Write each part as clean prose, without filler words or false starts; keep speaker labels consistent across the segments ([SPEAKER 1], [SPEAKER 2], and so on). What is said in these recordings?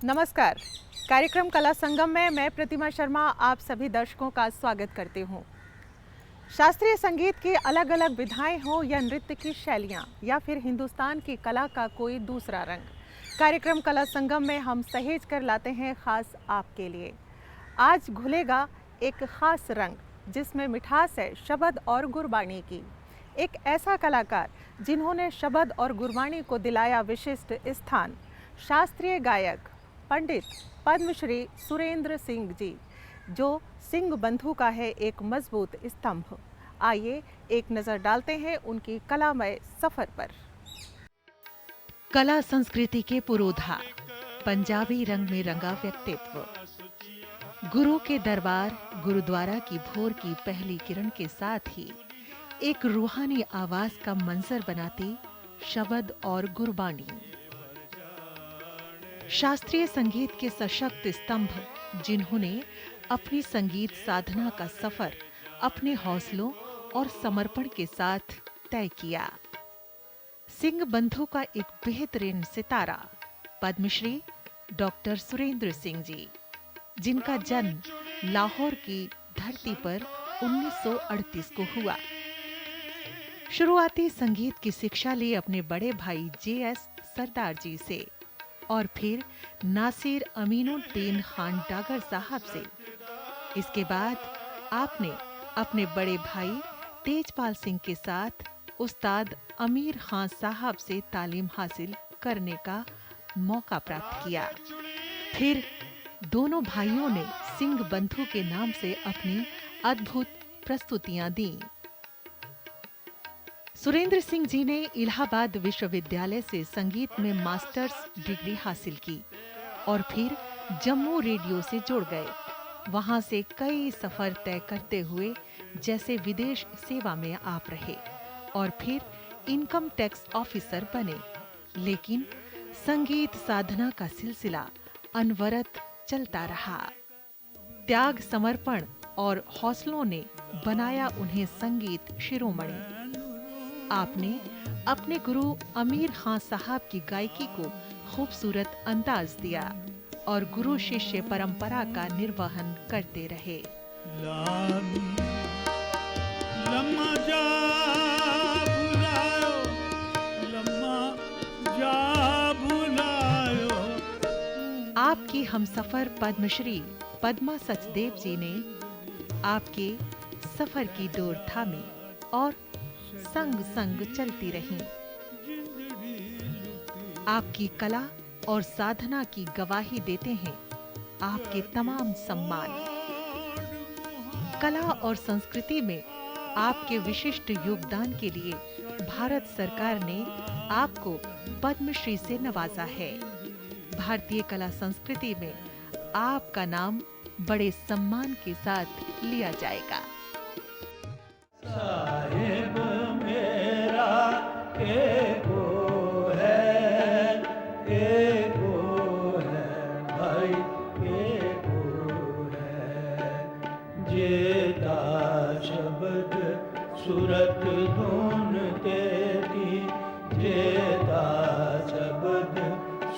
[SPEAKER 1] नमस्कार। कार्यक्रम कला संगम में मैं प्रतिमा शर्मा आप सभी दर्शकों का स्वागत करती हूँ। शास्त्रीय संगीत की अलग अलग विधाएं हों या नृत्य की शैलियाँ या फिर हिंदुस्तान की कला का कोई दूसरा रंग, कार्यक्रम कला संगम में हम सहेज कर लाते हैं खास आपके लिए। आज घुलेगा एक खास रंग जिसमें मिठास है शबद और गुरबाणी की। एक ऐसा कलाकार जिन्होंने शबद और गुरबाणी को दिलाया विशिष्ट स्थान, शास्त्रीय गायक पंडित पद्मश्री सुरेंद्र सिंह जी, जो सिंह बंधु का है एक मजबूत स्तंभ। आइए एक नज़र डालते हैं उनकी कलामय सफर पर।
[SPEAKER 2] कला संस्कृति के पुरोधा, पंजाबी रंग में रंगा व्यक्तित्व, गुरु के दरबार गुरुद्वारा की भोर की पहली किरण के साथ ही एक रूहानी आवाज का मंजर बनाती शबद और गुरबाणी। शास्त्रीय संगीत के सशक्त स्तंभ जिन्होंने अपनी संगीत साधना का सफर अपने हौसलों और समर्पण के साथ तय किया। सिंह बंधु का एक बेहतरीन सितारा पद्मश्री डॉक्टर सुरेंद्र सिंह जी, जिनका जन्म लाहौर की धरती पर 1938 को हुआ। शुरुआती संगीत की शिक्षा ली अपने बड़े भाई जे.एस. सरदार जी से और फिर नासिर अमीनुद्दीन खान डागर साहब से। इसके बाद आपने अपने बड़े भाई तेजपाल सिंह के साथ उस्ताद अमीर खान साहब से तालीम हासिल करने का मौका प्राप्त किया। फिर दोनों भाइयों ने सिंह बंधु के नाम से अपनी अद्भुत प्रस्तुतियां दी। सुरेंद्र सिंह जी ने इलाहाबाद विश्वविद्यालय से संगीत में मास्टर्स डिग्री हासिल की और फिर जम्मू रेडियो से जुड़ गए। वहां से कई सफर तय करते हुए जैसे विदेश सेवा में आप रहे और फिर इनकम टैक्स ऑफिसर बने, लेकिन संगीत साधना का सिलसिला अनवरत चलता रहा। त्याग, समर्पण और हौसलों ने बनाया उन्हें संगीत शिरोमणि। आपने अपने गुरु अमीर खान साहब की गायकी को खूबसूरत अंदाज दिया और गुरु शिष्य परंपरा का निर्वहन करते रहे।
[SPEAKER 3] लम्मा जा बुलायो, लम्मा जा बुलायो।
[SPEAKER 2] आपकी हमसफर पद्मश्री पद्मा सचदेव जी ने आपके सफर की डोर थामी और संग संग चलती रहीं। आपकी कला और साधना की गवाही देते हैं आपके तमाम सम्मान। कला और संस्कृति में आपके विशिष्ट योगदान के लिए भारत सरकार ने आपको पद्मश्री से नवाजा है। भारतीय कला संस्कृति में आपका नाम बड़े सम्मान के साथ लिया जाएगा।
[SPEAKER 3] साहिब मेरा एको है, एको है भाई, एको है। जेता शब्द सूरत धुन तेरी, जेता शब्द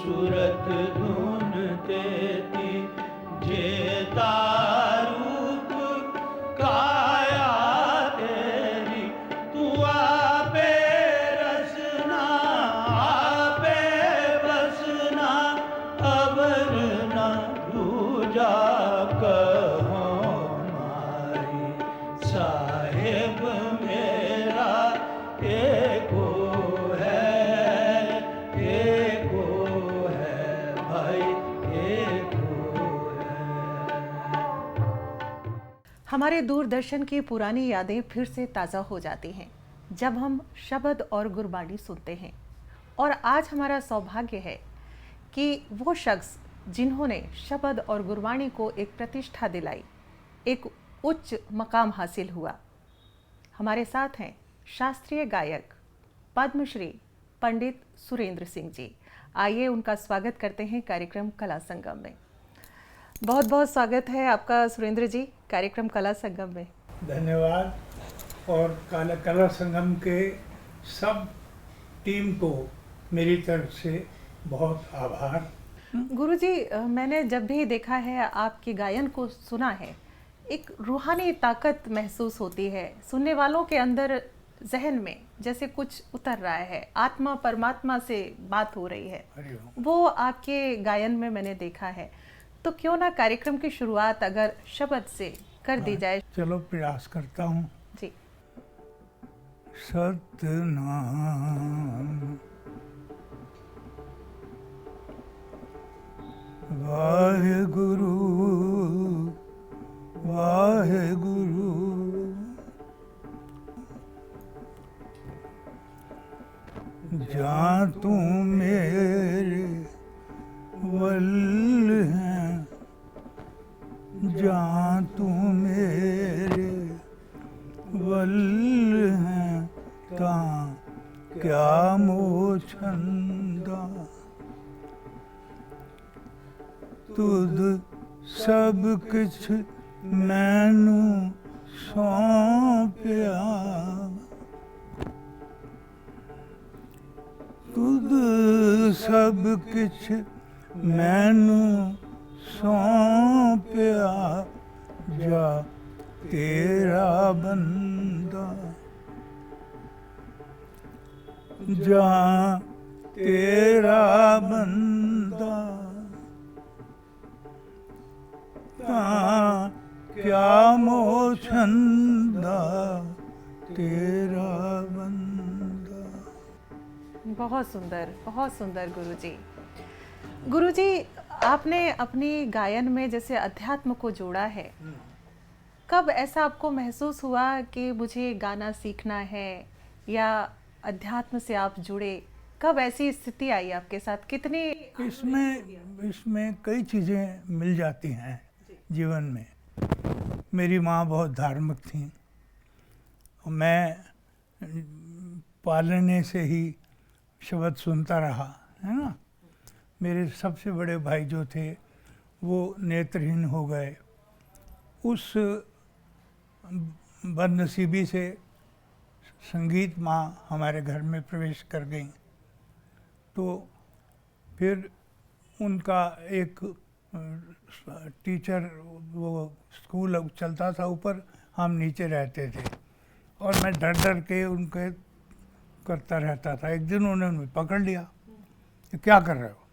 [SPEAKER 3] सूरत धुन तेरी, जेता रूप काया तेरी, तू आपे रसना, आपे बसना, अबर ना दूजा कहो मारी। साहिब मेरा एको है, एको है भाई, एको है।
[SPEAKER 1] हमारे दूरदर्शन की पुरानी यादें फिर से ताज़ा हो जाती हैं जब हम शबद और गुरबाणी सुनते हैं। और आज हमारा सौभाग्य है कि वो शख्स जिन्होंने शबद और गुरबाणी को एक प्रतिष्ठा दिलाई, एक उच्च मकाम हासिल हुआ, हमारे साथ हैं शास्त्रीय गायक पद्मश्री पंडित सुरेंद्र सिंह जी। आइए उनका स्वागत करते हैं कार्यक्रम कला संगम में। बहुत बहुत स्वागत है आपका सुरेंद्र जी कार्यक्रम कला संगम में।
[SPEAKER 3] धन्यवाद। और कला संगम के सब टीम को मेरी तरफ से बहुत आभार।
[SPEAKER 1] गुरुजी, मैंने जब भी देखा है आपके गायन को सुना है, एक रूहानी ताकत महसूस होती है। सुनने वालों के अंदर जहन में जैसे कुछ उतर रहा है, आत्मा परमात्मा से बात हो रही है,
[SPEAKER 3] हरि ओम।
[SPEAKER 1] वो आपके गायन में मैंने देखा है। तो क्यों ना कार्यक्रम की शुरुआत अगर शब्द से कर दी जाए।
[SPEAKER 3] चलो प्रयास करता हूँ।
[SPEAKER 1] जी।
[SPEAKER 3] सतनाम वाहेगुरु वाहेगुरु, जहाँ तू मेरे वल हैं, जहाँ तू मेरे वल हैं, तां क्या मोछंदा, तुद सब किछ मैनू सौंपिया, तुद सब किछ मैनू सौंपिया, जा तेरा बंदा, जा तेरा बंदा, तां क्या मोछंदा, तेरा बंदा।
[SPEAKER 1] बहुत सुंदर गुरुजी। गुरुजी, आपने अपनी गायन में जैसे अध्यात्म को जोड़ा है, कब ऐसा आपको महसूस हुआ कि मुझे गाना सीखना है या अध्यात्म से आप जुड़े? कब ऐसी स्थिति आई आपके साथ? कितनी
[SPEAKER 3] इसमें कई चीज़ें मिल जाती हैं जीवन में। मेरी माँ बहुत धार्मिक थी, मैं पालने से ही शब्द सुनता रहा, है ना। मेरे सबसे बड़े भाई जो थे वो नेत्रहीन हो गए। उस बदनसीबी से संगीत माँ हमारे घर में प्रवेश कर गई। तो फिर उनका एक टीचर, वो स्कूल चलता था ऊपर, हम नीचे रहते थे, और मैं डर डर के उनके करता रहता था। एक दिन उन्होंने पकड़ लिया कि क्या कर रहे हो।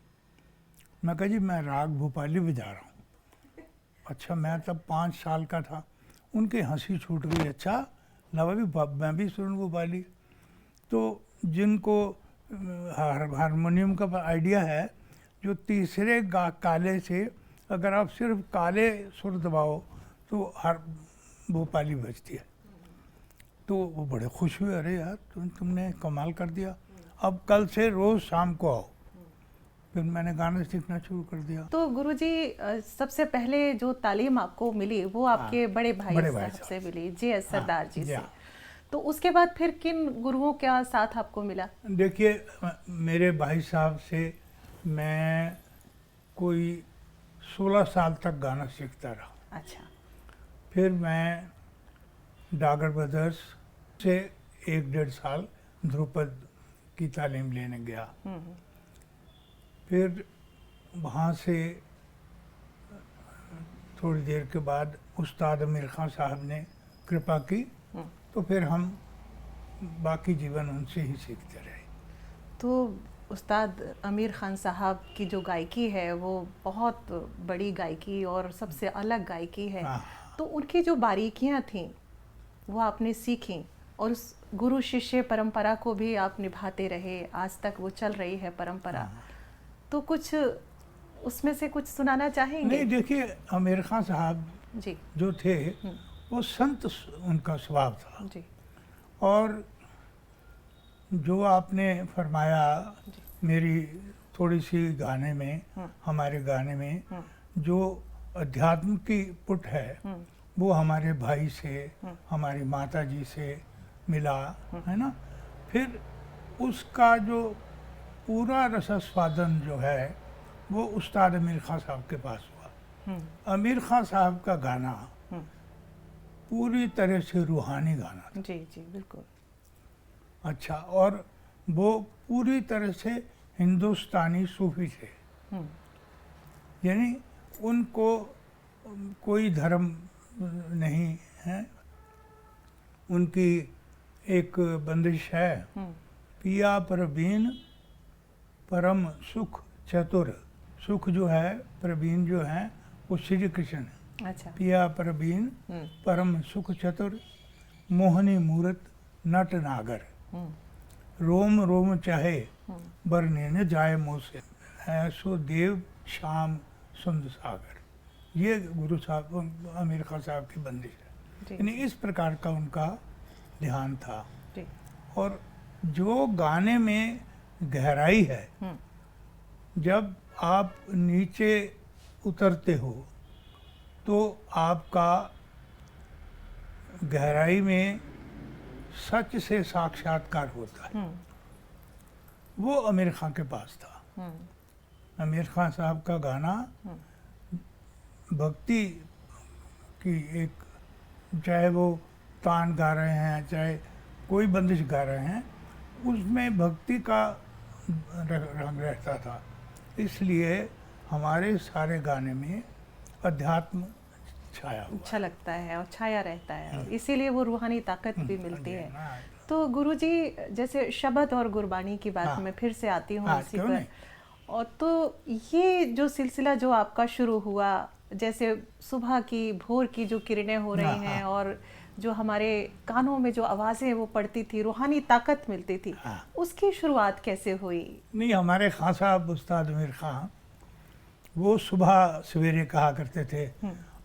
[SPEAKER 3] मैं कहा जी मैं राग भोपाली बजा रहा हूँ। अच्छा, मैं तब 5 साल का था। उनकी हंसी छूट गई। अच्छा लवा भी मैं भी सुन भोपाली। तो जिनको हारमोनियम का आइडिया है, जो तीसरे काले से अगर आप सिर्फ काले सुर दबाओ तो हर भोपाली बजती है। तो वो बड़े खुश हुए, अरे यार तुमने कमाल कर दिया, अब कल से रोज़ शाम को आओ। फिर मैंने गाना सीखना शुरू कर दिया।
[SPEAKER 1] तो गुरुजी, सबसे पहले जो तालीम आपको मिली वो आपके बड़े भाई साहब से मिली, जे.एस. सरदार जी से। तो उसके बाद फिर किन गुरुओं का साथ आपको मिला?
[SPEAKER 3] देखिए, मेरे भाई साहब से मैं कोई 16 साल तक गाना सीखता रहा।
[SPEAKER 1] अच्छा।
[SPEAKER 3] फिर मैं डागर ब्रदर्स से 1-1.5 साल ध्रुपद की तालीम लेने गया। फिर वहाँ से थोड़ी देर के बाद उस्ताद अमीर खान साहब ने कृपा की, तो फिर हम बाकी जीवन उनसे ही सीखते रहे।
[SPEAKER 1] तो उस्ताद अमीर खान साहब की जो गायकी है वो बहुत बड़ी गायकी और सबसे अलग गायकी है। तो उनकी जो बारीकियां थीं वो आपने सीखी, और उस गुरु शिष्य परंपरा को भी आप निभाते रहे, आज तक वो चल रही है परंपरा। तो कुछ उसमें से कुछ सुनाना चाहेंगे?
[SPEAKER 3] नहीं, देखिए आमिर खान साहब
[SPEAKER 1] जी
[SPEAKER 3] जो थे वो संत उनका स्वभाव था।
[SPEAKER 1] जी।
[SPEAKER 3] और जो आपने फरमाया मेरी थोड़ी सी गाने में, हमारे गाने में जो अध्यात्म की पुट है वो हमारे भाई से, हमारी माता जी से मिला, है ना। फिर उसका जो पूरा रसास्वादन जो है वो उस्ताद अमीर खान साहब के पास हुआ। अमीर खान साहब का गाना पूरी तरह से रूहानी गाना था।
[SPEAKER 1] जी जी बिल्कुल।
[SPEAKER 3] अच्छा, और वो पूरी तरह से हिंदुस्तानी सूफी थे। यानी उनको कोई धर्म नहीं है, उनकी एक बंदिश है, पिया प्रवीण परम सुख चतुर। सुख जो है, प्रवीण जो है वो श्री कृष्ण है।
[SPEAKER 1] अच्छा।
[SPEAKER 3] पिया प्रवीण परम सुख चतुर, मोहनी मूरत नट नागर, रोम रोम चाहे बरने न जाए मुँह से, ऐसो देव शाम सुंद सागर। ये गुरु साहब अमीर खां साहब की बंदिश है। यानी इस प्रकार का उनका ध्यान था। और जो गाने में गहराई है, जब आप नीचे उतरते हो तो आपका गहराई में सच से साक्षात्कार होता है। वो आमिर खां के पास था। आमिर खां साहब का गाना भक्ति की एक, चाहे वो तान गा रहे हैं, चाहे कोई बंदिश गा रहे हैं, उसमें भक्ति का रंग रहता था। इसलिए हमारे सारे गाने में अध्यात्म छाया हुआ
[SPEAKER 1] अच्छा लगता है और छाया रहता है, इसीलिए वो रूहानी ताकत भी मिलती है। तो गुरुजी, जैसे शब्द और गुरबानी की बात में फिर से आती हूँ इसी पर। और तो ये जो सिलसिला जो आपका शुरू हुआ, जैसे सुबह की भोर की जो किरणें हो रही हैं और जो हमारे कानों में जो आवाज़ें वो पड़ती थी, रूहानी ताकत मिलती थी, उसकी शुरुआत कैसे हुई?
[SPEAKER 3] नहीं, हमारे खां साहब उस्ताद आमिर खां वो सुबह सवेरे कहा करते थे,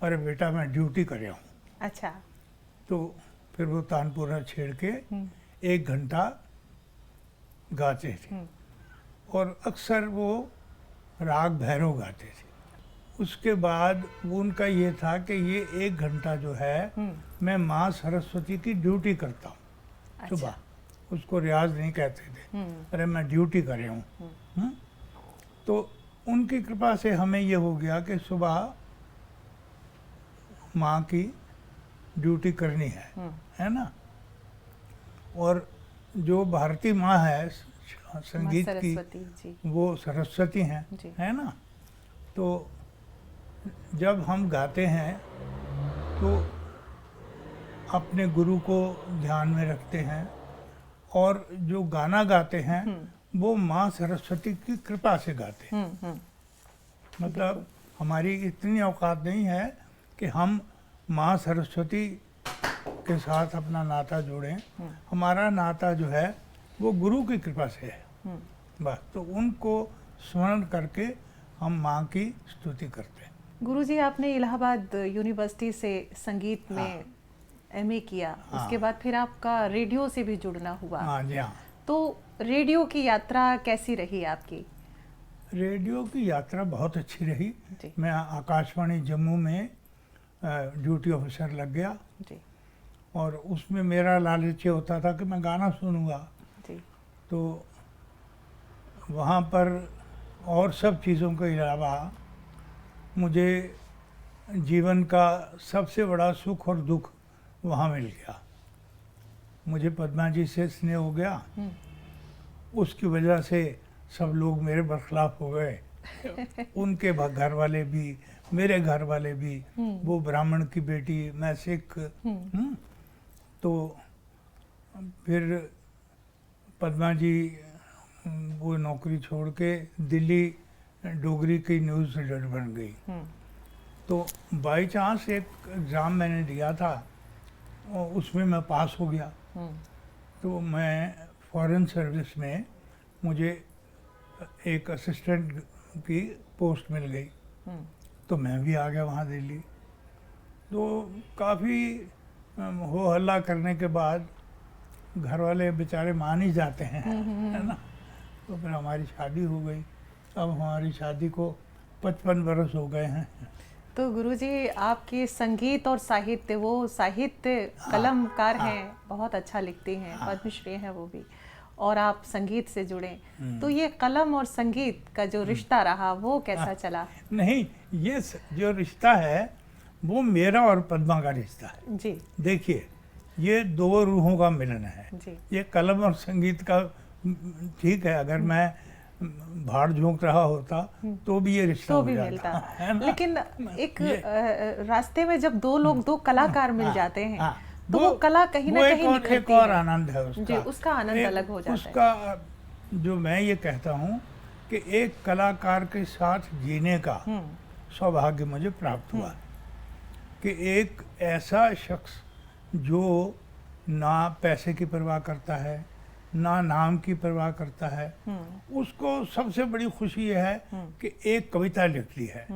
[SPEAKER 3] अरे बेटा मैं ड्यूटी कर रहा हूँ।
[SPEAKER 1] अच्छा।
[SPEAKER 3] तो फिर वो तानपुरा छेड़ के 1 घंटा गाते थे और अक्सर वो राग भैरव गाते थे। उसके बाद वो उनका ये था कि ये 1 घंटा जो है मैं माँ सरस्वती की ड्यूटी करता हूँ।
[SPEAKER 1] अच्छा।
[SPEAKER 3] सुबह, उसको रियाज नहीं कहते थे, अरे मैं ड्यूटी कर रहा हूँ। तो उनकी कृपा से हमें ये हो गया कि सुबह माँ की ड्यूटी करनी है ना। और जो भारती माँ है संगीत की, वो सरस्वती हैं, है ना। तो जब हम गाते हैं तो अपने गुरु को ध्यान में रखते हैं और जो गाना गाते हैं वो माँ सरस्वती की कृपा से गाते हैं। मतलब हमारी इतनी औकात नहीं है कि हम माँ सरस्वती के साथ अपना नाता जोड़ें। हमारा नाता जो है वो गुरु की कृपा से है बस। तो उनको स्मरण करके हम माँ की स्तुति करते हैं।
[SPEAKER 1] गुरुजी, आपने इलाहाबाद यूनिवर्सिटी से संगीत में एमए किया, उसके बाद फिर आपका रेडियो से भी जुड़ना हुआ।
[SPEAKER 3] हाँ जी, हाँ।
[SPEAKER 1] तो रेडियो की यात्रा कैसी रही आपकी?
[SPEAKER 3] रेडियो की यात्रा बहुत अच्छी रही। मैं आकाशवाणी जम्मू में ड्यूटी ऑफिसर लग गया
[SPEAKER 1] जी।
[SPEAKER 3] और उसमें मेरा लालच होता था कि मैं गाना सुनूंगा
[SPEAKER 1] जी।
[SPEAKER 3] तो वहाँ पर और सब चीज़ों के अलावा मुझे जीवन का सबसे बड़ा सुख और दुख वहाँ मिल गया। मुझे पद्मा जी से स्नेह हो गया, उसकी वजह से सब लोग मेरे बरखिलाफ हो गए। उनके घर वाले भी, मेरे घर वाले भी, वो ब्राह्मण की बेटी, मैं सिख। तो फिर पद्मा जी वो नौकरी छोड़ के दिल्ली डोगरी की न्यूज़ रीडर बन गई। तो बाई चांस एक एग्ज़ाम मैंने दिया था और उसमें मैं पास हो गया। तो मैं फॉरेन सर्विस में मुझे एक असिस्टेंट की पोस्ट मिल गई। तो मैं भी आ गया वहाँ दिल्ली। तो काफ़ी हो हल्ला करने के बाद घर वाले बेचारे मान ही जाते हैं, है ना। तो फिर हमारी शादी हो गई। अब हमारी शादी को 55 बरस हो गए हैं।
[SPEAKER 1] तो गुरुजी, आपके संगीत और साहित्य, वो साहित्य कलमकार हैं, बहुत अच्छा लिखती हैं, पद्मश्री हैं वो भी, और आप संगीत से जुड़े। तो ये कलम और संगीत का जो रिश्ता रहा वो कैसा चला?
[SPEAKER 3] नहीं, ये जो रिश्ता है वो मेरा और पद्मा का रिश्ता है
[SPEAKER 1] जी।
[SPEAKER 3] देखिए, ये 2 रूहों का मिलन है
[SPEAKER 1] जी।
[SPEAKER 3] ये कलम और संगीत का। ठीक है, अगर मैं भाड़ झोंक रहा होता तो भी ये रिश्ता
[SPEAKER 1] तो
[SPEAKER 3] हो
[SPEAKER 1] भी
[SPEAKER 3] जाता
[SPEAKER 1] मिलता।
[SPEAKER 3] है ना।
[SPEAKER 1] लेकिन एक रास्ते में जब दो लोग, दो कलाकार मिल जाते हैं,
[SPEAKER 3] हाँ,
[SPEAKER 1] तो वो कला कहीं ना कहीं
[SPEAKER 3] एक
[SPEAKER 1] निखरती
[SPEAKER 3] और
[SPEAKER 1] है।
[SPEAKER 3] आनंद है उसका।
[SPEAKER 1] जी, उसका आनंद अलग हो जाता है।
[SPEAKER 3] उसका जो मैं ये कहता हूँ कि एक कलाकार के साथ जीने का सौभाग्य मुझे प्राप्त हुआ कि एक ऐसा शख्स जो ना पैसे की परवाह करता है, ना नाम की परवाह करता है, उसको सबसे बड़ी खुशी यह है कि एक कविता लिख ली है,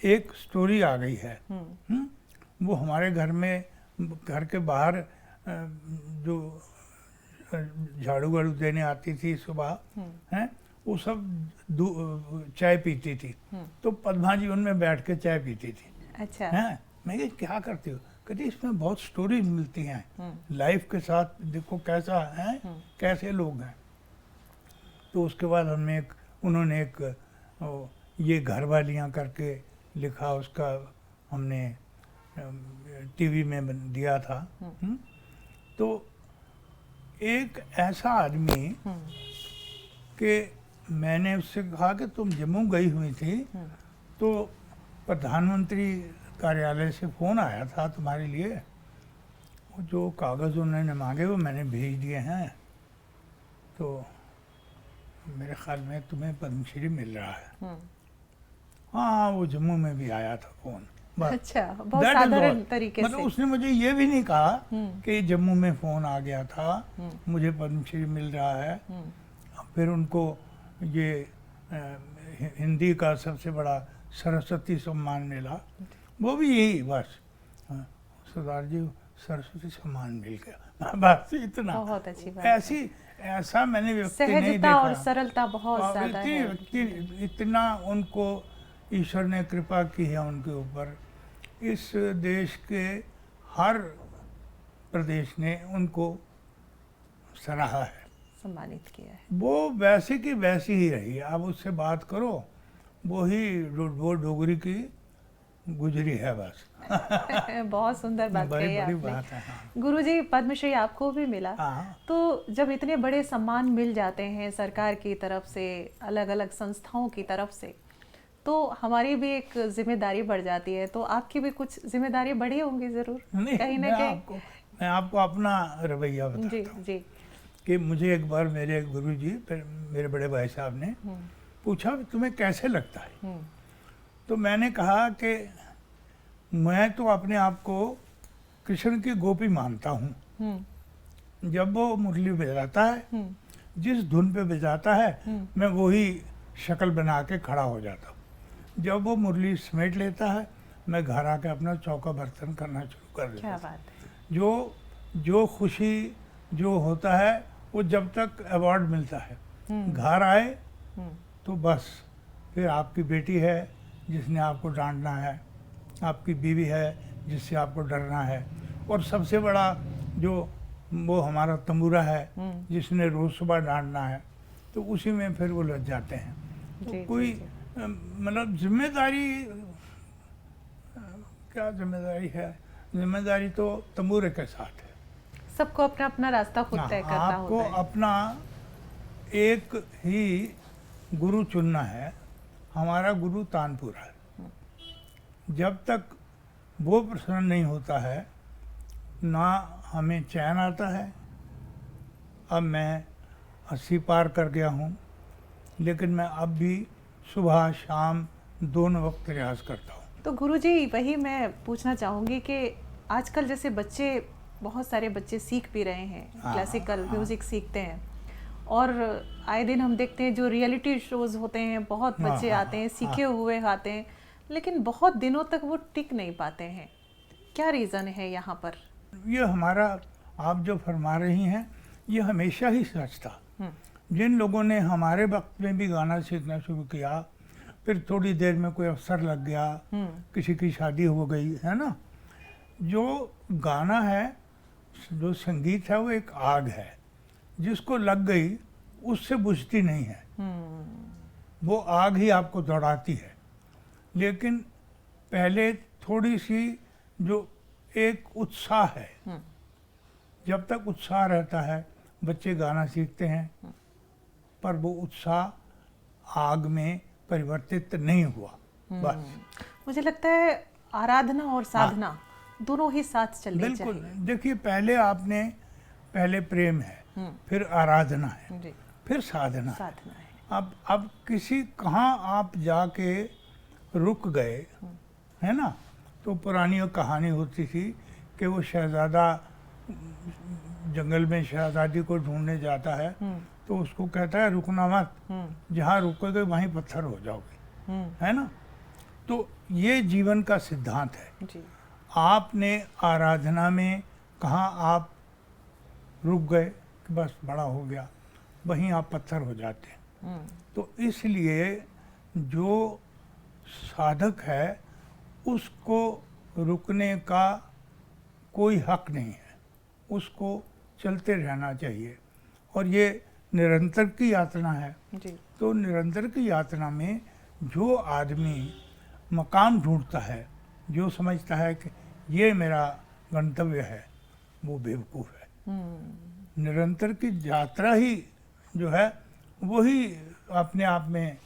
[SPEAKER 3] एक स्टोरी आ गई है। वो हमारे घर में, घर के बाहर जो झाड़ू वाड़ू देने आती थी सुबह, हैं, वो सब चाय पीती थी, तो पद्मा जी उनमें बैठ के चाय पीती थी।
[SPEAKER 1] अच्छा।
[SPEAKER 3] हैं, मैं कहा क्या करती हो? कहती इसमें बहुत स्टोरीज मिलती हैं लाइफ के साथ, देखो कैसा है, कैसे लोग हैं। तो उसके बाद उन्होंने एक ये घर वालियाँ करके लिखा, उसका हमने टीवी में दिया था। तो एक ऐसा आदमी कि मैंने उससे कहा कि तुम जम्मू गई हुई थी, तो प्रधानमंत्री कार्यालय से फ़ोन आया था तुम्हारे लिए, वो जो कागज़ उन्होंने मांगे वो मैंने भेज दिए हैं, तो मेरे ख्याल में तुम्हें पद्मश्री मिल रहा है। हाँ, वो जम्मू में भी आया था फ़ोन।
[SPEAKER 1] अच्छा, बहुत साधारण तरीके से।
[SPEAKER 3] मतलब उसने मुझे ये भी नहीं कहा कि जम्मू में फ़ोन आ गया था, मुझे पद्मश्री मिल रहा है। फिर उनको ये हिंदी का सबसे बड़ा सरस्वती सम्मान मिला, वो भी यही बस, सरदार जी सरस्वती सम्मान मिल गया, बस इतना।
[SPEAKER 1] बहुत अच्छी बात।
[SPEAKER 3] ऐसा मैंने व्यक्ति नहीं देखा।
[SPEAKER 1] सहजता और सरलता बहुत ज्यादा है।
[SPEAKER 3] इतना उनको ईश्वर ने कृपा की है उनके ऊपर। इस देश के हर प्रदेश ने उनको सराहा है,
[SPEAKER 1] सम्मानित किया है।
[SPEAKER 3] वो वैसे की वैसी ही रही। आप उससे बात करो, वो डोगरी की गुजरी है बस।
[SPEAKER 1] बहुत सुंदर बात कही आपने।
[SPEAKER 3] बात है। हाँ।
[SPEAKER 1] गुरुजी, पद्मश्री आपको भी मिला।
[SPEAKER 3] हाँ।
[SPEAKER 1] तो जब इतने बड़े सम्मान मिल जाते हैं सरकार की तरफ से, अलग अलग संस्थाओं की तरफ से, तो हमारी भी एक जिम्मेदारी बढ़ जाती है। तो आपकी भी कुछ जिम्मेदारी बढ़ी होंगी जरूर कहीं ना कहीं।
[SPEAKER 3] मैं आपको अपना रवैया बताता
[SPEAKER 1] जी
[SPEAKER 3] हूँ
[SPEAKER 1] जी।
[SPEAKER 3] कि मुझे एक बार मेरे गुरुजी, मेरे बड़े भाई साहब ने पूछा तुम्हें कैसे लगता है, तो मैंने कहा कि मैं तो अपने आप को कृष्ण की गोपी मानता हूँ। जब वो मुरली बजाता है, जिस धुन पे बजाता है, मैं वही शक्ल बना के खड़ा हो जाता हूँ। जब वो मुरली समेट लेता है, मैं घर आके अपना चौका बर्तन करना शुरू कर देता हूँ।
[SPEAKER 1] क्या बात है।
[SPEAKER 3] जो खुशी जो होता है, वो जब तक अवार्ड मिलता है, घर आए तो बस फिर आपकी बेटी है जिसने आपको डांटना है, आपकी बीवी है जिससे आपको डरना है, और सबसे बड़ा जो वो हमारा तंबूरा है जिसने रोज़ सुबह डांटना है, तो उसी में फिर वो लग जाते हैं। तो कोई मतलब जिम्मेदारी, क्या जिम्मेदारी है, जिम्मेदारी तो तंबूरे के साथ है।
[SPEAKER 1] सबको अपना अपना रास्ता खुद तय करना होता है।
[SPEAKER 3] आपको अपना एक ही गुरु चुनना है। हमारा गुरु तानपुर है। जब तक वो प्रसन्न नहीं होता है, ना हमें चैन आता है। अब मैं 80 पार कर गया हूँ, लेकिन मैं अब भी सुबह शाम दोनों वक्त प्रयास करता हूँ।
[SPEAKER 1] तो गुरुजी, वही मैं पूछना चाहूँगी कि आजकल जैसे बच्चे, बहुत सारे बच्चे सीख भी रहे हैं, क्लासिकल म्यूज़िक सीखते हैं, और आए दिन हम देखते हैं जो रियलिटी शोज़ होते हैं, बहुत बच्चे आते हैं, सीखे हुए आते हैं, लेकिन बहुत दिनों तक वो टिक नहीं पाते हैं। क्या रीज़न है यहाँ पर?
[SPEAKER 3] ये हमारा, आप जो फरमा रही हैं, ये हमेशा ही सच था। जिन लोगों ने हमारे वक्त में भी गाना सीखना शुरू किया, फिर थोड़ी देर में कोई अवसर लग गया, किसी की शादी हो गई, है ना। जो गाना है, जो संगीत है, वो एक आग है, जिसको लग गई उससे बुझती नहीं है। वो आग ही आपको दौड़ाती है। लेकिन पहले थोड़ी सी जो एक उत्साह है, जब तक उत्साह रहता है, बच्चे गाना सीखते हैं, पर वो उत्साह आग में परिवर्तित नहीं हुआ। बस
[SPEAKER 1] मुझे लगता है आराधना और साधना दोनों ही साथ चलनी
[SPEAKER 3] बिल्कुल।
[SPEAKER 1] चाहिए।
[SPEAKER 3] देखिए, पहले प्रेम है, फिर आराधना है,
[SPEAKER 1] जी,
[SPEAKER 3] फिर साधना है।
[SPEAKER 1] साधना है।
[SPEAKER 3] अब किसी कहाँ आप जाके रुक गए, है ना। तो पुरानी एक कहानी होती थी कि वो शहजादा जंगल में शहजादी को ढूंढने जाता है, तो उसको कहता है रुकना मत, जहाँ रुकोगे वहीं पत्थर हो जाओगे, है ना। तो ये जीवन का सिद्धांत है।
[SPEAKER 1] जी,
[SPEAKER 3] आपने आराधना में कहाँ आप रुक गए कि बस बड़ा हो गया, वहीं आप पत्थर हो जाते हैं। तो इसलिए जो साधक है उसको रुकने का कोई हक नहीं है, उसको चलते रहना चाहिए। और ये निरंतर की यात्रा है।
[SPEAKER 1] जी,
[SPEAKER 3] तो निरंतर की यात्रा में जो आदमी मकाम ढूंढता है, जो समझता है कि ये मेरा गंतव्य है, वो बेवकूफ़ है। निरंतर की यात्रा ही जो है वही अपने आप में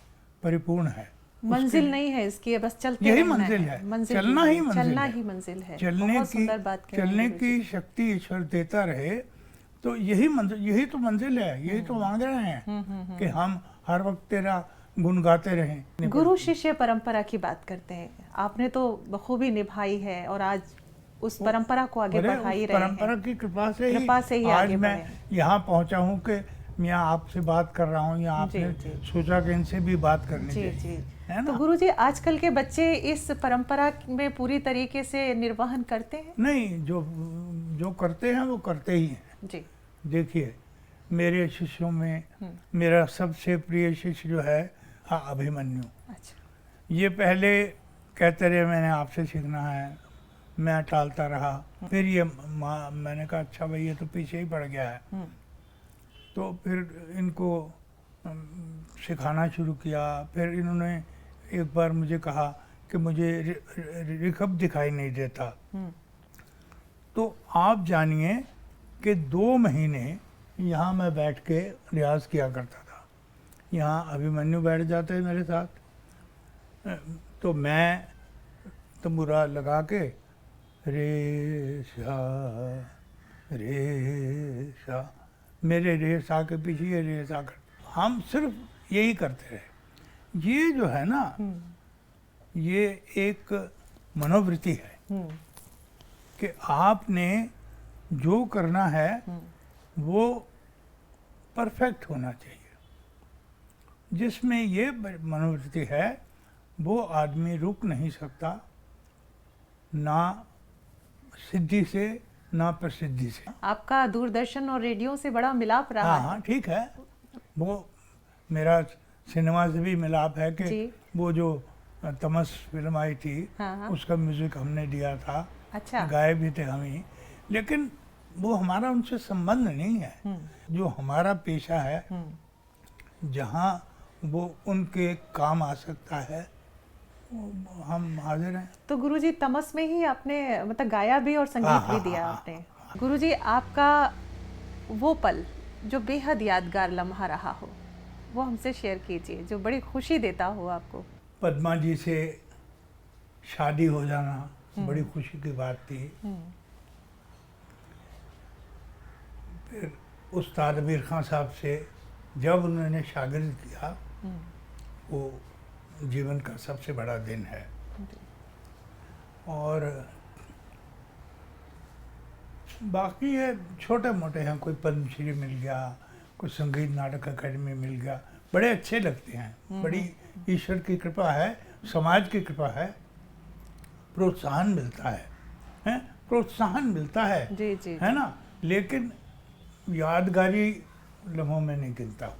[SPEAKER 3] परिपूर्ण है।
[SPEAKER 1] मंजिल नहीं है इसकी, ये बस चलते
[SPEAKER 3] यही
[SPEAKER 1] रहना
[SPEAKER 3] मंजिल है,
[SPEAKER 1] मंजिल
[SPEAKER 3] चलना ही मंजिल
[SPEAKER 1] चलना
[SPEAKER 3] है।
[SPEAKER 1] ही मंजिल है।
[SPEAKER 3] चलने
[SPEAKER 1] बहुत
[SPEAKER 3] की
[SPEAKER 1] सुंदर बात कही
[SPEAKER 3] चलने
[SPEAKER 1] गुरुजी।
[SPEAKER 3] की शक्ति ईश्वर देता रहे, तो यही तो मंजिल है। यही तो मांग रहे हैं कि हम हर वक्त तेरा गुण गाते रहें।
[SPEAKER 1] गुरु शिष्य परंपरा की बात करते हैं, आपने तो बखूबी निभाई है और आज उस परंपरा को आगे
[SPEAKER 3] अरे,
[SPEAKER 1] बढ़ा ही
[SPEAKER 3] उस
[SPEAKER 1] रहे
[SPEAKER 3] परंपरा
[SPEAKER 1] हैं।
[SPEAKER 3] की कृपा से ही
[SPEAKER 1] आगे
[SPEAKER 3] आज मैं
[SPEAKER 1] बढ़े हैं।
[SPEAKER 3] यहाँ पहुँचा हूँ कि मैं आपसे बात कर रहा हूँ, या
[SPEAKER 1] जी,
[SPEAKER 3] आपने
[SPEAKER 1] जी।
[SPEAKER 3] सोचा कि इनसे भी बात करनी
[SPEAKER 1] जी,
[SPEAKER 3] चाहिए,
[SPEAKER 1] जी।
[SPEAKER 3] है
[SPEAKER 1] तो
[SPEAKER 3] ना।
[SPEAKER 1] गुरुजी, आजकल के बच्चे इस परंपरा में पूरी तरीके से निर्वहन करते हैं?
[SPEAKER 3] नहीं, जो करते हैं वो करते ही हैं।
[SPEAKER 1] जी,
[SPEAKER 3] देखिए, मेरे शिष्यों में मेरा सबसे प्रिय शिष्य जो है, हाँ, अभिमन्यु।
[SPEAKER 1] अच्छा,
[SPEAKER 3] ये पहले कहते रहे मैंने आपसे सीखना है, मैं टालता रहा। फिर ये मैंने कहा अच्छा भाई ये तो पीछे ही पड़ गया है। तो फिर इनको सिखाना शुरू किया। फिर इन्होंने एक बार मुझे कहा कि मुझे रिखब दिखाई नहीं देता। तो आप जानिए कि 2 महीने यहाँ मैं बैठ के रियाज किया करता था। यहाँ अभिमन्यु बैठ जाते मेरे साथ, तो मैं तंबूरा लगा के रे सा, मेरे रे सा के पीछे ये रे सा कर, हम सिर्फ यही करते रहे। ये जो है ना, ये एक मनोवृत्ति है कि आपने जो करना है वो परफेक्ट होना चाहिए। जिसमें ये मनोवृत्ति है वो आदमी रुक नहीं सकता, ना सिद्धि से ना प्रसिद्धि से।
[SPEAKER 1] आपका दूरदर्शन और रेडियो से बड़ा मिलाप रहा
[SPEAKER 3] हाँ
[SPEAKER 1] है।
[SPEAKER 3] हाँ, ठीक है। वो मेरा सिनेमा से भी मिलाप है कि
[SPEAKER 1] जी।
[SPEAKER 3] वो जो तमस फिल्म आई थी,
[SPEAKER 1] हाँ, हाँ।
[SPEAKER 3] उसका म्यूजिक हमने दिया था।
[SPEAKER 1] अच्छा।
[SPEAKER 3] गाए भी थे हम ही, लेकिन वो हमारा उनसे संबंध नहीं है। जो हमारा पेशा है, जहाँ वो उनके काम आ सकता है, वो हम हाजिर हैं।
[SPEAKER 1] तो गुरुजी, तमस में ही आपने मतलब गाया भी और संगीत भी दिया आपने। गुरुजी, आपका वो पल जो बेहद यादगार लम्हा रहा हो, वो हमसे शेयर कीजिए, जो बड़ी खुशी देता हो आपको।
[SPEAKER 3] पद्मा जी से शादी हो जाना बड़ी खुशी की बात थी। फिर उस्ताद अमीर खान साहब से जब उन्होंने शागिर्द किया, वो जीवन का सबसे बड़ा दिन है। और बाकी है छोटे मोटे हैं, कोई पद्मश्री मिल गया, कोई संगीत नाटक अकेडमी मिल गया, बड़े अच्छे लगते हैं। बड़ी ईश्वर की कृपा है, समाज की कृपा है, प्रोत्साहन मिलता है, प्रोत्साहन मिलता है,
[SPEAKER 1] जी, जी,
[SPEAKER 3] है ना। लेकिन यादगारी लम्हों में नहीं गिनता हूँ।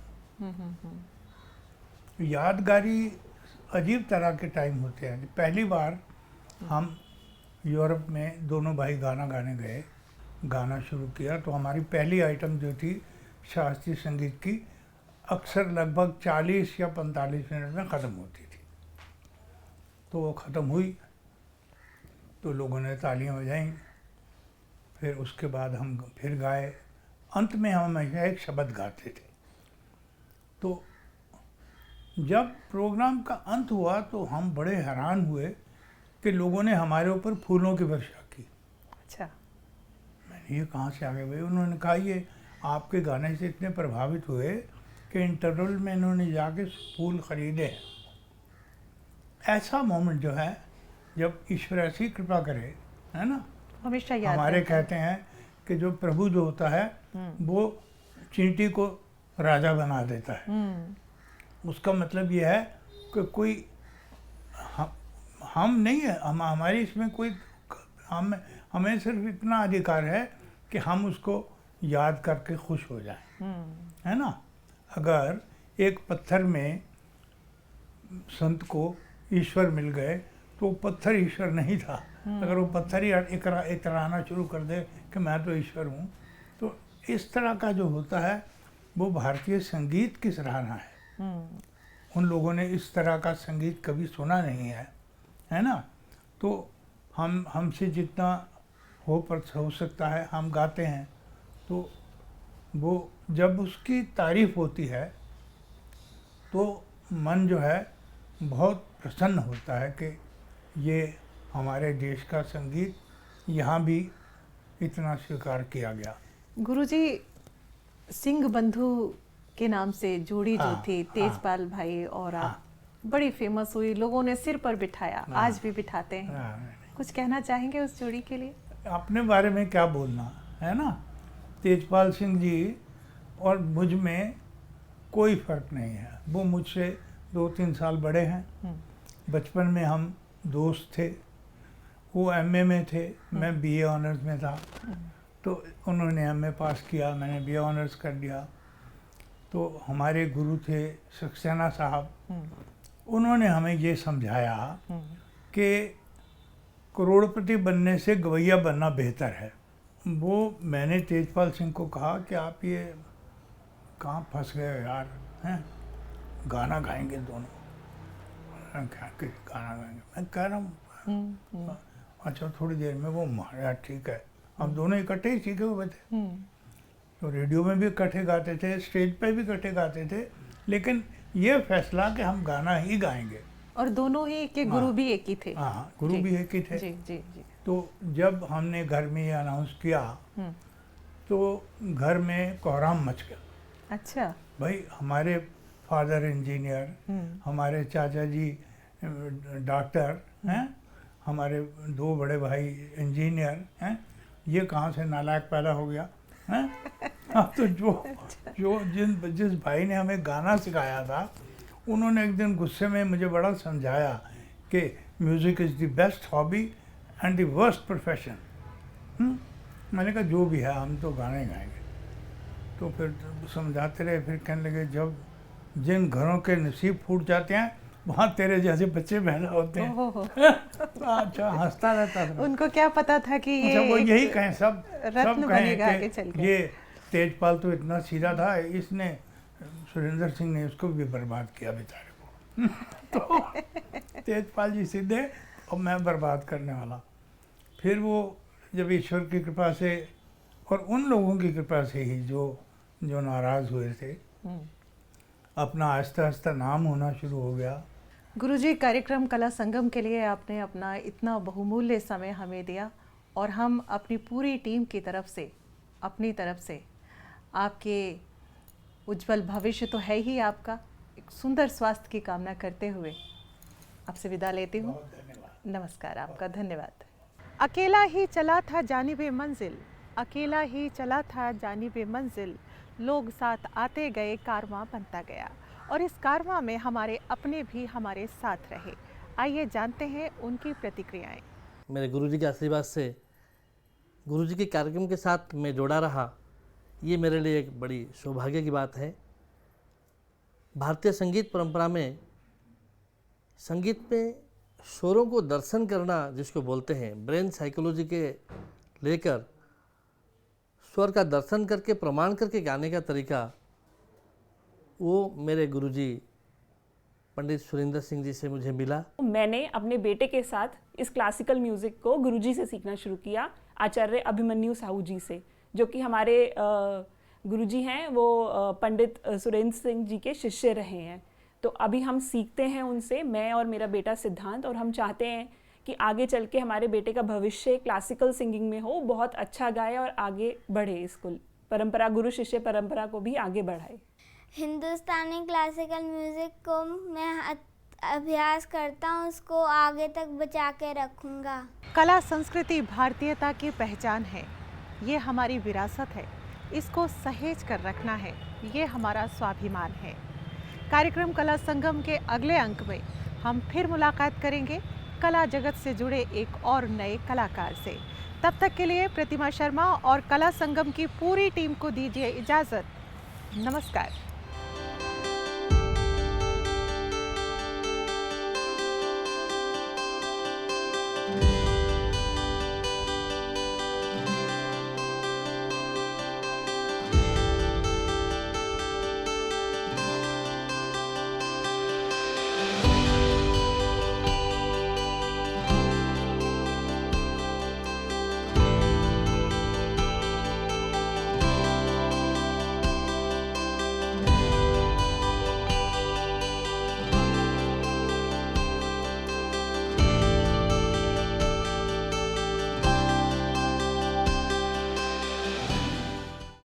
[SPEAKER 3] यादगारी अजीब तरह के टाइम होते हैं। पहली बार हम यूरोप में दोनों भाई गाना गाने गए, गाना शुरू किया, तो हमारी पहली आइटम जो थी शास्त्रीय संगीत की, अक्सर लगभग 40 या 45 मिनट में ख़त्म होती थी। तो वो ख़त्म हुई तो लोगों ने तालियां बजाईं। फिर उसके बाद हम फिर गाए। अंत में हम हमेशा एक शब्द गाते थे, तो जब प्रोग्राम का अंत हुआ तो हम बड़े हैरान हुए कि लोगों ने हमारे ऊपर फूलों की वर्षा की।
[SPEAKER 1] अच्छा।
[SPEAKER 3] मैंने ये कहाँ से आ गए भाई? उन्होंने कहा ये आपके गाने से इतने प्रभावित हुए कि इंटरवल में इन्होंने जाके फूल खरीदे हैं। ऐसा मोमेंट जो है, जब ईश्वर ऐसी कृपा करे, है ना,
[SPEAKER 1] हमेशा याद
[SPEAKER 3] हमारे
[SPEAKER 1] रहता है।
[SPEAKER 3] कहते हैं कि जो प्रभु जो होता है वो चींटी को राजा बना देता है। उसका मतलब ये है कि कोई हम नहीं है, हमारी इसमें कोई हमें सिर्फ इतना अधिकार है कि हम उसको याद करके खुश हो जाएं, है ना। अगर एक पत्थर में संत को ईश्वर मिल गए तो वो पत्थर ईश्वर नहीं था। अगर वो पत्थर ही इतराना शुरू कर दे कि मैं तो ईश्वर हूँ, तो इस तरह का जो होता है वो भारतीय संगीत की सराहना है। उन लोगों ने इस तरह का संगीत कभी सुना नहीं है ना। तो हमसे जितना हो सकता है हम गाते हैं, तो वो जब उसकी तारीफ होती है तो मन जो है बहुत प्रसन्न होता है कि ये हमारे देश का संगीत यहाँ भी इतना स्वीकार किया गया।
[SPEAKER 1] गुरुजी, सिंह बंधु के नाम से जोड़ी जो
[SPEAKER 3] हाँ,
[SPEAKER 1] थी, तेजपाल भाई और आप, बड़ी फेमस हुई, लोगों ने सिर पर बिठाया, आज भी बिठाते हैं। कुछ कहना चाहेंगे उस जोड़ी के लिए?
[SPEAKER 3] अपने बारे में क्या बोलना है ना। तेजपाल सिंह जी और मुझ में कोई फर्क नहीं है। वो मुझसे 2-3 साल बड़े हैं। बचपन में हम दोस्त थे। वो एमए में थे, मैं बीए ऑनर्स में था। तो उन्होंने एमए पास किया, मैंने बीए ऑनर्स कर लिया। तो हमारे गुरु थे सक्सेना साहब। उन्होंने हमें ये समझाया कि करोड़पति बनने से गवैया बनना बेहतर है। वो मैंने तेजपाल सिंह को कहा कि आप ये कहाँ फंस गए यार, हैं, गाना गाएंगे दोनों। गाना गाएंगे, मैं कह रहा हूँ अच्छा थोड़ी देर में वो यार ठीक है। हम दोनों इकट्ठे ही सीखे हुए थे। तो रेडियो में भी इकट्ठे गाते थे, स्टेज पे भी इकट्ठे गाते थे, लेकिन ये फैसला कि हम गाना ही गाएंगे।
[SPEAKER 1] और दोनों ही के गुरु भी एक ही थे।
[SPEAKER 3] हाँ, गुरु भी एक ही थे।
[SPEAKER 1] जी जी जी।
[SPEAKER 3] तो जब हमने घर में ये अनाउंस किया तो घर में कोहराम मच गया।
[SPEAKER 1] अच्छा।
[SPEAKER 3] भाई हमारे फादर इंजीनियर, हमारे चाचा जी डॉक्टर हैं, हमारे 2 बड़े भाई इंजीनियर हैं, ये कहाँ से नालायक पैदा हो गया हैं। अब तो जो जिस भाई ने हमें गाना सिखाया था, उन्होंने एक दिन गुस्से में मुझे बड़ा समझाया कि music is the best hobby and the worst profession. मैंने कहा जो भी है हम तो गाने गाएंगे। तो फिर समझाते रहे, फिर कहने लगे जब जिन घरों के नसीब फूट जाते हैं वहाँ तेरे जैसे बच्चे पैदा होते हैं। अच्छा, हंसता रहता था।
[SPEAKER 1] उनको क्या पता था कि ये
[SPEAKER 3] वो यही कहें, सब
[SPEAKER 1] बनेगा
[SPEAKER 3] कहें
[SPEAKER 1] आगे चल के।
[SPEAKER 3] ये तेजपाल तो इतना सीधा था, इसने सुरेंद्र सिंह ने उसको भी बर्बाद किया बेचारे को। तो तेजपाल जी सीधे और मैं बर्बाद करने वाला। फिर वो जब ईश्वर की कृपा से और उन लोगों की कृपा से ही जो नाराज़ हुए थे, अपना आहिस्ता आहिस्ता नाम होना शुरू हो गया।
[SPEAKER 1] गुरुजी, कार्यक्रम कला संगम के लिए आपने अपना इतना बहुमूल्य समय हमें दिया और हम अपनी पूरी टीम की तरफ से, अपनी तरफ से आपके उज्जवल भविष्य तो है ही आपका, एक सुंदर स्वास्थ्य की कामना करते हुए आपसे विदा लेती हूँ। नमस्कार, आपका धन्यवाद। अकेला ही चला था जानिबे मंजिल, अकेला ही चला था जानिबे मंजिल, लोग साथ आते गए, कारवां बनता गया। और इस कारवां में हमारे अपने भी हमारे साथ रहे। आइए जानते हैं उनकी प्रतिक्रियाएं।
[SPEAKER 4] मेरे गुरुजी के आशीर्वाद से गुरुजी के कार्यक्रम के साथ मैं जुड़ा रहा, ये मेरे लिए एक बड़ी सौभाग्य की बात है। भारतीय संगीत परंपरा में संगीत में स्वरों को दर्शन करना जिसको बोलते हैं, ब्रेन साइकोलॉजी के लेकर स्वर का दर्शन करके प्रमाण करके गाने का तरीका, वो मेरे गुरुजी पंडित सुरेंद्र सिंह जी से मुझे मिला।
[SPEAKER 5] मैंने अपने बेटे के साथ इस क्लासिकल म्यूज़िक को गुरुजी से सीखना शुरू किया, आचार्य अभिमन्यु साहू जी से, जो कि हमारे गुरुजी हैं वो पंडित सुरेंद्र सिंह जी के शिष्य रहे हैं। तो अभी हम सीखते हैं उनसे, मैं और मेरा बेटा सिद्धांत, और हम चाहते हैं कि आगे चल के हमारे बेटे का भविष्य क्लासिकल सिंगिंग में हो, बहुत अच्छा गाए और आगे बढ़े, इसको परंपरा, गुरु शिष्य परंपरा को भी आगे बढ़ाए।
[SPEAKER 6] हिंदुस्तानी क्लासिकल म्यूज़िक को मैं अभ्यास करता हूँ, उसको आगे तक बचा के रखूँगा।
[SPEAKER 1] कला संस्कृति भारतीयता की पहचान है, ये हमारी विरासत है, इसको सहेज कर रखना है, ये हमारा स्वाभिमान है। कार्यक्रम कला संगम के अगले अंक में हम फिर मुलाकात करेंगे कला जगत से जुड़े एक और नए कलाकार से। तब तक के लिए प्रतिमा शर्मा और कला संगम की पूरी टीम को दीजिए इजाज़त। नमस्कार।